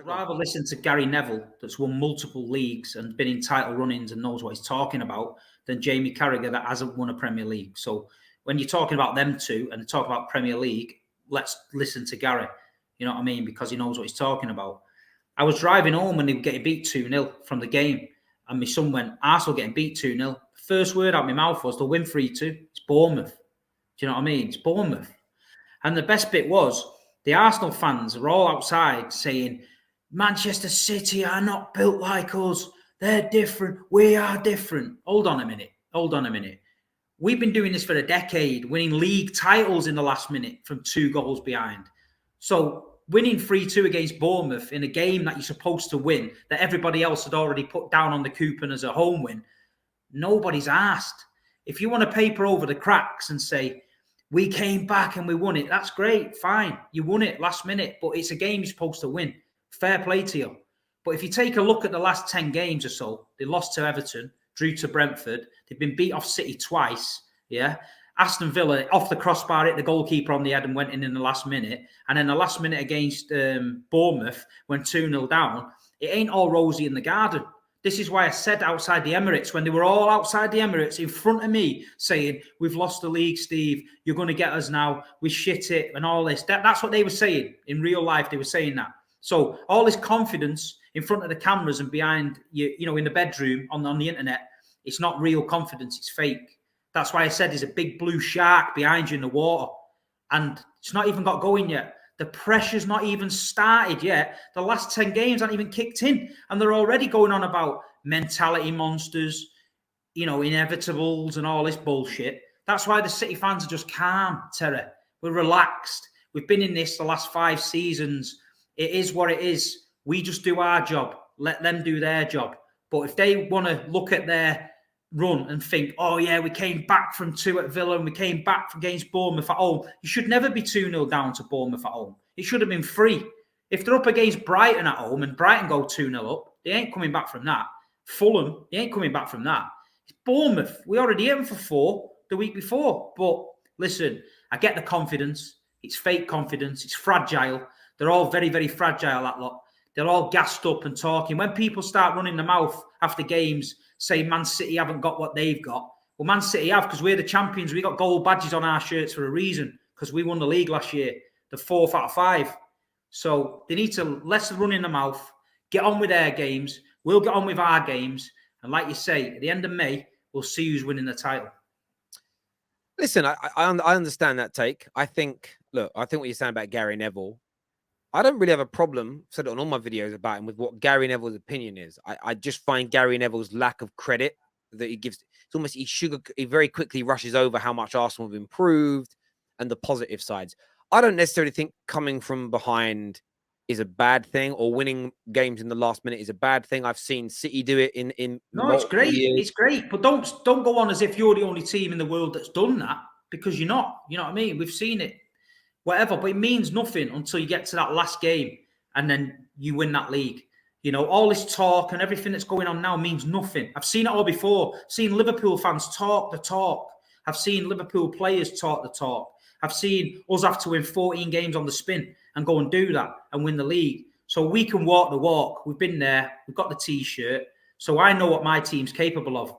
I'd rather listen to Gary Neville, that's won multiple leagues and been in title run-ins and knows what he's talking about, than Jamie Carragher that hasn't won a Premier League. So when you're talking about them two and talk about Premier League, let's listen to Gary. You know what I mean? Because he knows what he's talking about. I was driving home and they were getting beat 2-0 from the game. And my son went, Arsenal getting beat 2-0. First word out of my mouth was, they'll win 3-2. It's Bournemouth. Do you know what I mean? It's Bournemouth. And the best bit was, the Arsenal fans are all outside saying, Manchester City are not built like us. They're different. We are different. Hold on a minute. We've been doing this for a decade, winning league titles in the last minute from 2 goals behind. So winning 3-2 against Bournemouth in a game that you're supposed to win, that everybody else had already put down on the coupon as a home win, nobody's asked. If you want to paper over the cracks and say, we came back and we won it, that's great, fine. You won it last minute, but it's a game you're supposed to win. Fair play to you. But if you take a look at the last 10 games or so, they lost to Everton, drew to Brentford, they've been beat off City twice, yeah? Aston Villa, off the crossbar, hit the goalkeeper on the head and went in the last minute. And then the last minute against Bournemouth, went 2-0 down. It ain't all rosy in the garden. This is why I said outside the Emirates, when they were all outside the Emirates in front of me saying, we've lost the league, Steve, you're going to get us now, we shit it and all this. That's what they were saying. In real life, they were saying that. So all this confidence in front of the cameras and behind, you know, in the bedroom, on the internet, it's not real confidence, it's fake. That's why I said there's a big blue shark behind you in the water. And it's not even got going yet. The pressure's not even started yet. The last 10 games aren't even kicked in. And they're already going on about mentality monsters, you know, inevitables and all this bullshit. That's why the City fans are just calm, Terry. We're relaxed. We've been in this the last 5 seasons. It is what it is. We just do our job. Let them do their job. But if they want to look at their run and think, oh yeah, we came back from 2 at Villa and we came back against Bournemouth at home. You should never be 2-0 down to Bournemouth at home. It should have been 3. If they're up against Brighton at home and Brighton go 2-0 up, they ain't coming back from that. Fulham, they ain't coming back from that. It's Bournemouth. We already hit them for 4 the week before. But listen, I get the confidence. It's fake confidence. It's fragile. They're all very, very fragile, that lot. They're all gassed up and talking. When people start running their mouth after games, say Man City haven't got what they've got. Well, Man City have, because we're the champions. We got gold badges on our shirts for a reason, because we won the league last year, the 4th out of 5. So they need to less run in the mouth, get on with their games. We'll get on with our games. And like you say, at the end of May, we'll see who's winning the title. Listen, I understand that take. I think what you're saying about Gary Neville, I don't really have a problem, said it on all my videos about him, with what Gary Neville's opinion is. I just find Gary Neville's lack of credit that he gives. It's almost he very quickly rushes over how much Arsenal have improved and the positive sides. I don't necessarily think coming from behind is a bad thing, or winning games in the last minute is a bad thing. I've seen City do it in No, it's great. Years. It's great. But don't go on as if you're the only team in the world that's done that, because you're not. You know what I mean? We've seen it. Whatever, but it means nothing until you get to that last game and then you win that league. You know, all this talk and everything that's going on now means nothing. I've seen it all before. Seen Liverpool fans talk the talk. I've seen Liverpool players talk the talk. I've seen us have to win 14 games on the spin and go and do that and win the league. So we can walk the walk. We've been there. We've got the T-shirt. So I know what my team's capable of.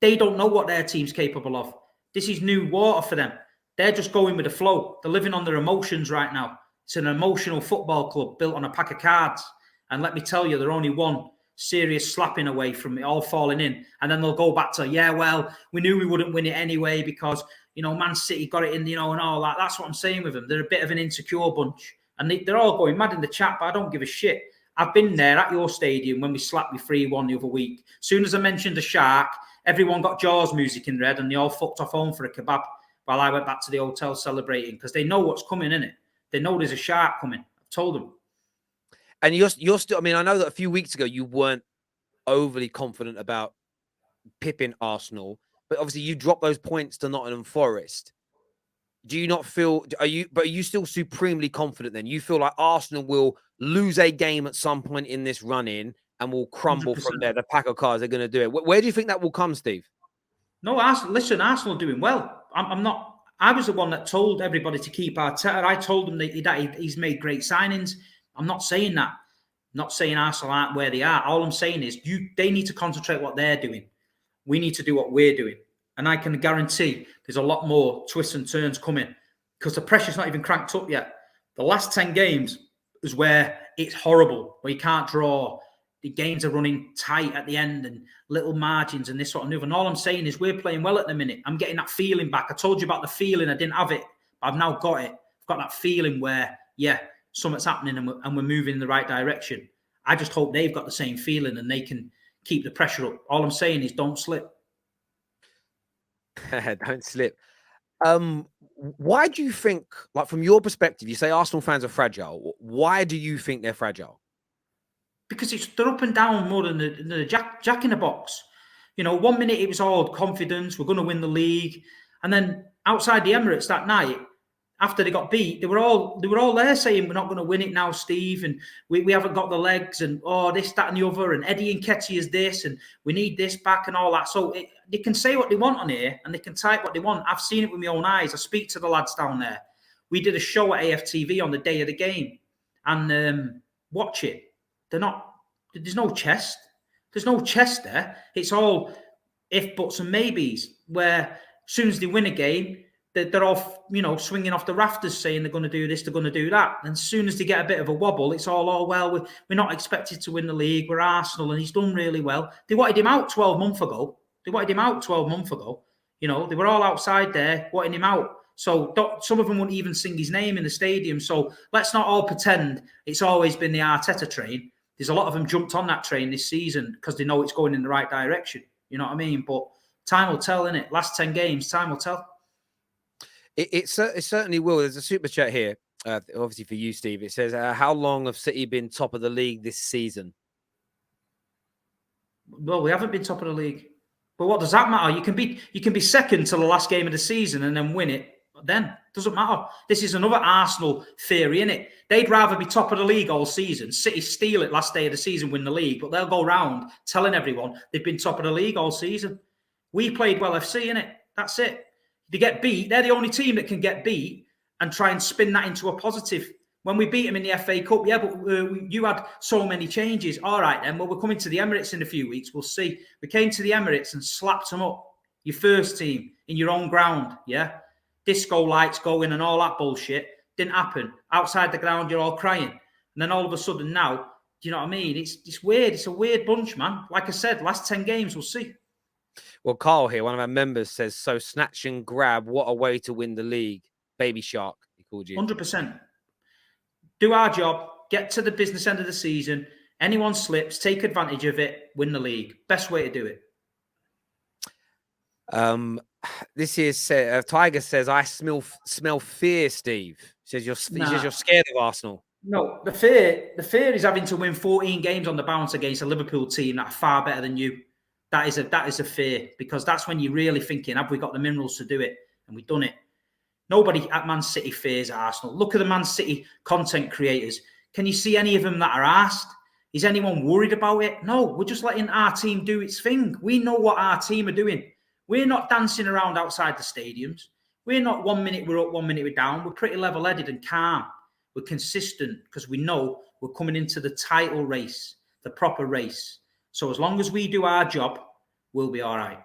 They don't know what their team's capable of. This is new water for them. They're just going with the flow. They're living on their emotions right now. It's an emotional football club built on a pack of cards. And let me tell you, they're only one serious slapping away from it all falling in. And then they'll go back to, yeah, well, we knew we wouldn't win it anyway because, you know, Man City got it in, you know, and all that. That's what I'm saying with them. They're a bit of an insecure bunch. And they're all going mad in the chat, but I don't give a shit. I've been there at your stadium when we slapped you 3-1 the other week. As soon as I mentioned the shark, everyone got Jaws music in red and they all fucked off home for a kebab. While I went back to the hotel celebrating, because they know what's coming, innit? They know there's a shark coming. I've told them. And you're still, I mean, I know that a few weeks ago you weren't overly confident about pipping Arsenal, but obviously you dropped those points to Nottingham Forest. Do you not feel, are you still supremely confident then? You feel like Arsenal will lose a game at some point in this run-in and will crumble 100%. From there? The pack of cards are going to do it. Where do you think that will come, Steve? No, listen, Arsenal are doing well. I'm not. I was the one that told everybody to keep Arteta. I told them that he's made great signings. I'm not saying that. Not saying Arsenal aren't where they are. All I'm saying is they need to concentrate what they're doing. We need to do what we're doing. And I can guarantee there's a lot more twists and turns coming because the pressure's not even cranked up yet. The last 10 games is where it's horrible, where you can't draw. The games are running tight at the end and little margins and this sort of move. And all I'm saying is we're playing well at the minute. I'm getting that feeling back. I told you about the feeling. I didn't have it, but I've now got it. I've got that feeling where, yeah, something's happening and we're moving in the right direction. I just hope they've got the same feeling and they can keep the pressure up. All I'm saying is don't slip. Don't slip. Why do you think, like from your perspective, you say Arsenal fans are fragile. Why do you think they're fragile? Because they're up and down more than the jack in the box. You know, 1 minute it was all confidence, we're going to win the league. And then outside the Emirates that night, after they got beat, they were all there saying, we're not going to win it now, Steve, and we haven't got the legs, and this, that, and the other, and Eddie Nketiah is this, and we need this back and all that. So they can say what they want on here, and they can type what they want. I've seen it with my own eyes. I speak to the lads down there. We did a show at AFTV on the day of the game, and watch it. There's no chest. There's no chest there. It's all if, buts, and maybes, where as soon as they win a game, they're off, swinging off the rafters saying they're going to do this, they're going to do that. And as soon as they get a bit of a wobble, it's all, well, we're not expected to win the league. We're Arsenal and he's done really well. They wanted him out 12 months ago. They were all outside there wanting him out. So some of them wouldn't even sing his name in the stadium. So let's not all pretend it's always been the Arteta train. There's a lot of them jumped on that train this season because they know it's going in the right direction. You know what I mean? But time will tell, innit? Last 10 games, time will tell. It certainly will. There's a super chat here, obviously for you, Steve. It says, how long have City been top of the league this season? Well, we haven't been top of the league. But what does that matter? You can be second to the last game of the season and then win it. But then it doesn't matter. This is another Arsenal theory, innit? They'd rather be top of the league all season. City steal it last day of the season, win the league, but they'll go round telling everyone they've been top of the league all season. We played well FC, innit? That's it. They get beat. They're the only team that can get beat and try and spin that into a positive. When we beat them in the FA Cup, yeah, but you had so many changes. All right, then. Well, we're coming to the Emirates in a few weeks. We'll see. We came to the Emirates and slapped them up. Your first team in your own ground, yeah? Disco lights going and all that bullshit. Didn't happen. Outside the ground, you're all crying. And then all of a sudden now, do you know what I mean? It's weird. It's a weird bunch, man. Like I said, last 10 games, we'll see. Well, Carl here, one of our members, says, so snatch and grab, what a way to win the league. Baby Shark, he called you. 100%. Do our job, get to the business end of the season. Anyone slips, take advantage of it, win the league. Best way to do it. This is Tiger says, I smell fear, Steve. He says you're scared of Arsenal. No, the fear is having to win 14 games on the bounce against a Liverpool team that are far better than you. That is a fear, because that's when you're really thinking, have we got the minerals to do it? And we've done it. Nobody at Man City fears Arsenal. Look at the Man City content creators. Can you see any of them that are asked? Is anyone worried about it? No, we're just letting our team do its thing. We know what our team are doing. We're not dancing around outside the stadiums. We're not 1 minute we're up, 1 minute we're down. We're pretty level-headed and calm. We're consistent because we know we're coming into the title race, the proper race. So as long as we do our job, we'll be all right.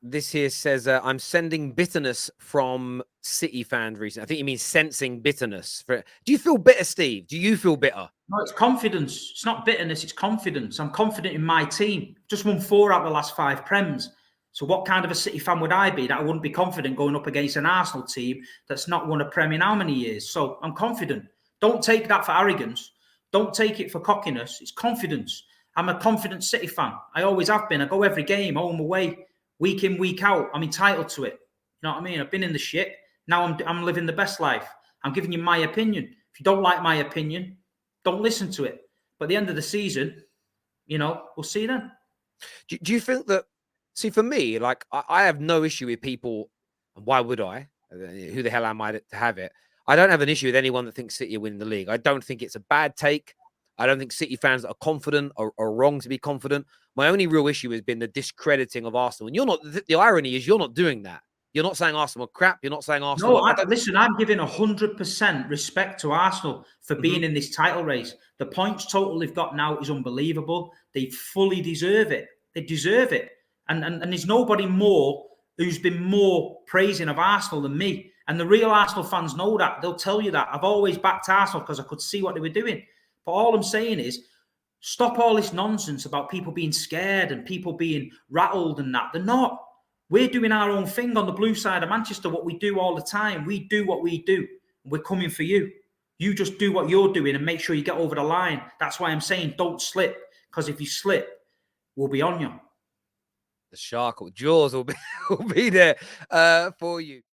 This here says, I'm sending bitterness from City fans recently. I think you mean sensing bitterness. Do you feel bitter, Steve? Do you feel bitter? No, it's confidence. It's not bitterness, it's confidence. I'm confident in my team. Just won 4 out of the last 5 Prems. So what kind of a City fan would I be that I wouldn't be confident going up against an Arsenal team that's not won a Prem in how many years? So I'm confident. Don't take that for arrogance. Don't take it for cockiness. It's confidence. I'm a confident City fan. I always have been. I go every game, home, away, week in, week out. I'm entitled to it. You know what I mean? I've been in the shit. Now I'm living the best life. I'm giving you my opinion. If you don't like my opinion, don't listen to it. But at the end of the season, we'll see then. Do you think that, see, for me, like, I have no issue with people, and why would I? Who the hell am I to have it? I don't have an issue with anyone that thinks City are winning the league. I don't think it's a bad take. I don't think City fans that are confident are wrong to be confident. My only real issue has been the discrediting of Arsenal. And you're not, the irony is you're not doing that. You're not saying Arsenal are crap. You're not saying Arsenal. No, listen, I'm giving 100% respect to Arsenal for being in this title race. The points total they've got now is unbelievable. They fully deserve it. They deserve it. And there's nobody more who's been more praising of Arsenal than me. And the real Arsenal fans know that. They'll tell you that. I've always backed Arsenal because I could see what they were doing. But all I'm saying is, stop all this nonsense about people being scared and people being rattled and that. They're not. We're doing our own thing on the blue side of Manchester, what we do all the time. We do what we do. We're coming for you. You just do what you're doing and make sure you get over the line. That's why I'm saying don't slip, because if you slip, we'll be on you. The shark or jaws will be there for you.